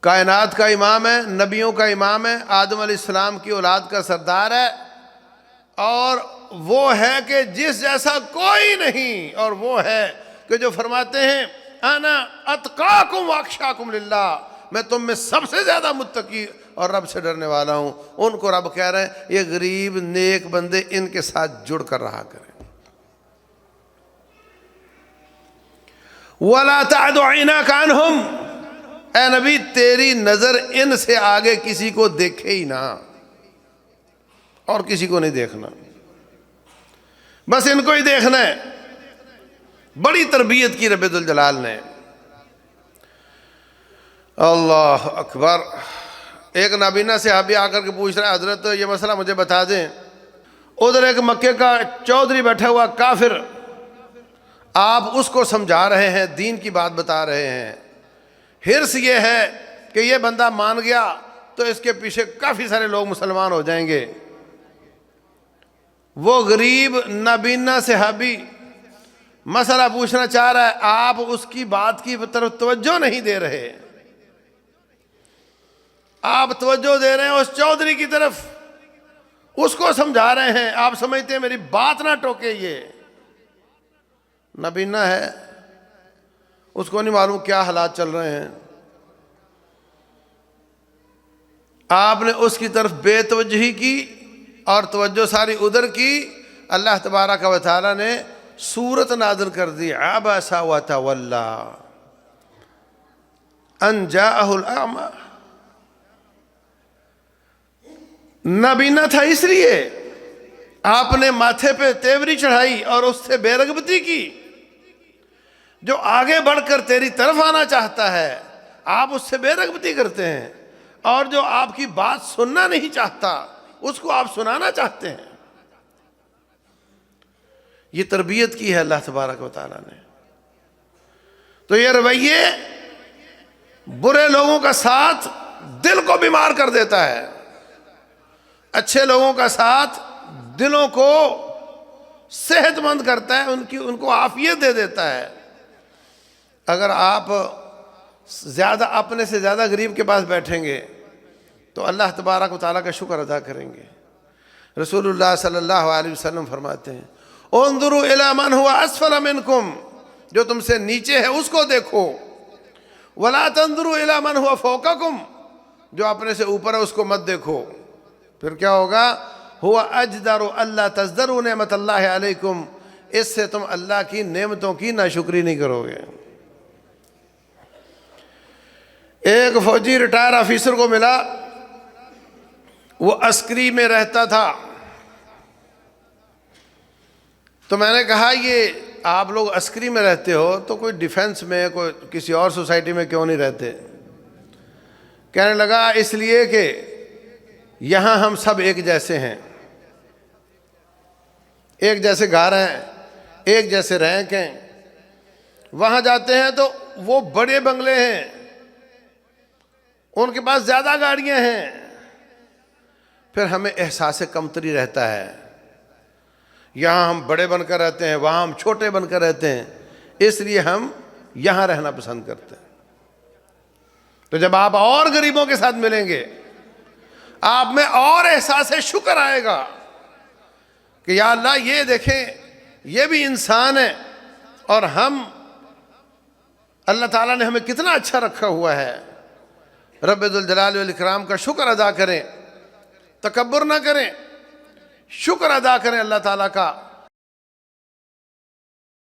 کائنات کا امام ہے، نبیوں کا امام ہے، آدم علیہ السلام کی اولاد کا سردار ہے، اور وہ ہے کہ جس جیسا کوئی نہیں، اور وہ ہے کہ جو فرماتے ہیں انا اتقاکم واخشاکم للہ، میں تم میں سب سے زیادہ متقی اور رب سے ڈرنے والا ہوں۔ ان کو رب کہہ رہے ہیں یہ غریب نیک بندے ان کے ساتھ جڑ کر رہا کریں۔ وَلَا تَعْدُ عَيْنَاكَ عَنْهُمْ، اے نبی تیری نظر ان سے آگے کسی کو دیکھے ہی نہ، اور کسی کو نہیں دیکھنا، بس ان کو ہی دیکھنا ہے۔ بڑی تربیت کی رب ذوالجلال نے۔ اللہ اکبر۔ ایک نابینا صحابی آ کر کے پوچھ رہا ہے حضرت یہ مسئلہ مجھے بتا دیں، ادھر ایک مکے کا چودھری بیٹھا ہوا کافر، آپ اس کو سمجھا رہے ہیں، دین کی بات بتا رہے ہیں، حرص یہ ہے کہ یہ بندہ مان گیا تو اس کے پیچھے کافی سارے لوگ مسلمان ہو جائیں گے۔ وہ غریب نابینا صحابی مسئلہ پوچھنا چاہ رہا ہے، آپ اس کی بات کی طرف توجہ نہیں دے رہے، آپ توجہ دے رہے ہیں اس چودھری کی طرف، اس کو سمجھا رہے ہیں، آپ سمجھتے ہیں میری بات نہ ٹوکے، یہ نابینا ہے، اس کو نہیں معلوم کیا حالات چل رہے ہیں۔ آپ نے اس کی طرف بے توجہی کی اور توجہ ساری ادھر کی، اللہ تبارک و تعالی نے سورت نازل کر دی، عبس وتولی ان جاءہ الاعمی۔ نابینا تھا اس لیے آپ نے ماتھے پہ تیوری چڑھائی اور اس سے بے رغبتی کی۔ جو آگے بڑھ کر تیری طرف آنا چاہتا ہے آپ اس سے بے رغبتی کرتے ہیں، اور جو آپ کی بات سننا نہیں چاہتا اس کو آپ سنانا چاہتے ہیں۔ یہ تربیت کی ہے اللہ تبارک و تعالیٰ نے۔ تو یہ رویے برے لوگوں کا ساتھ دل کو بیمار کر دیتا ہے، اچھے لوگوں کا ساتھ دلوں کو صحت مند کرتا ہے، ان کو عافیت دے دیتا ہے۔ اگر آپ زیادہ اپنے سے زیادہ غریب کے پاس بیٹھیں گے تو اللہ تبارک و تعالیٰ کا شکر ادا کریں گے۔ رسول اللہ صلی اللہ علیہ وسلم فرماتے ہیں انظروا الی من هو اسفل منکم، جو تم سے نیچے ہے اس کو دیکھو، ولا تنظروا الی من هو فوقکم، جو اپنے سے اوپر ہے اس کو مت دیکھو۔ پھر کیا ہوگا؟ هو اجدر الا تزدروا نعمت اللہ علیکم، اس سے تم اللہ کی نعمتوں کی ناشکری نہیں کرو گے۔ ایک فوجی ریٹائر آفیسر کو ملا، وہ عسکری میں رہتا تھا، تو میں نے کہا یہ آپ لوگ عسکری میں رہتے ہو تو کوئی ڈیفنس میں کوئی کسی اور سوسائٹی میں کیوں نہیں رہتے؟ کہنے لگا اس لیے کہ یہاں ہم سب ایک جیسے ہیں، ایک جیسے گھر ہیں، ایک جیسے رینک ہیں، وہاں جاتے ہیں تو وہ بڑے بنگلے ہیں، ان کے پاس زیادہ گاڑیاں ہیں، پھر ہمیں احساس کمتری رہتا ہے۔ یہاں ہم بڑے بن کر رہتے ہیں، وہاں ہم چھوٹے بن کر رہتے ہیں، اس لیے ہم یہاں رہنا پسند کرتے ہیں۔ تو جب آپ اور غریبوں کے ساتھ ملیں گے آپ میں اور احساس شکر آئے گا کہ یا اللہ یہ دیکھیں یہ بھی انسان ہے، اور ہم اللہ تعالیٰ نے ہمیں کتنا اچھا رکھا ہوا ہے۔ رب ذوالجلال والاکرام کا شکر ادا کریں، تکبر نہ کریں، شکر ادا کریں اللہ تعالیٰ کا